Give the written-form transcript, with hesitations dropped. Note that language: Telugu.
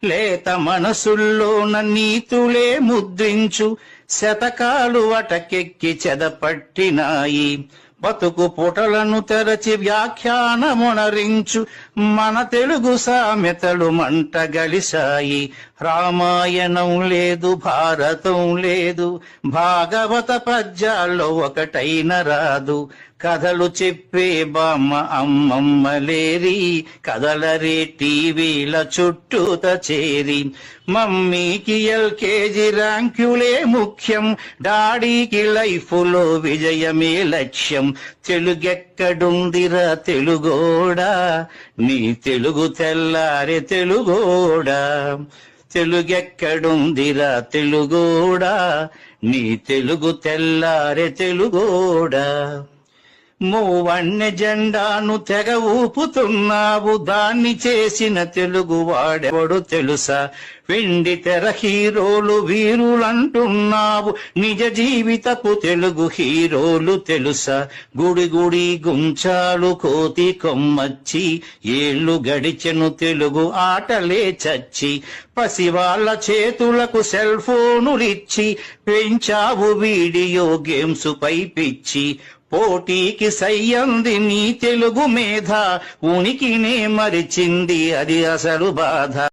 లేత మనసుల్లోన నీతులే ముద్రించు శతకాలు అటకెక్కి చెదపట్టినాయి. బతుకు పుటలను తెరచి వ్యాఖ్యానమునరించు మన తెలుగు సామెతలు మంట గలిసాయి. రామాయణం లేదు, భారతం లేదు, భాగవత పద్యాల్లో ఒకటైన రాదు. కథలు చెప్పే బామ్మ అమ్మమ్మ లేరి, కథలరే టీవీల చుట్టూత చేరి. మమ్మీకి ఎల్కేజీ ర్యాంకులే ముఖ్యం, డాడీకి లైఫ్లో విజయమే లక్ష్యం. తెలుగెక్కడుందిరా తెలుగోడా, నీ తెలుగు తెల్లారే తెలుగోడా. తెలుగెక్కడుందిరా తెలుగోడా, నీ తెలుగు తెల్లారే తెలుగోడా. మూవన్నె జెండాను తెగ ఊపుతున్నావు, దాన్ని చేసిన తెలుగు వాడెవడు తెలుసా? వెండి తెర హీరోలు వీరులంటున్నావు, నిజ జీవితపు తెలుగు హీరోలు తెలుసా? గుడి గుడి గుంచాలు కోతి కొమ్మచ్చి, ఏళ్ళు గడిచెను తెలుగు ఆటలే చచ్చి. పసివాళ్ల చేతులకు సెల్ ఫోనులిచ్చి పెంచావు వీడియో గేమ్స్ పై పిచ్చి. పోటీకి సయ్యంది నీ తెలుగు మేధ, ఉనికినే మరిచింది అది అసలు బాధ.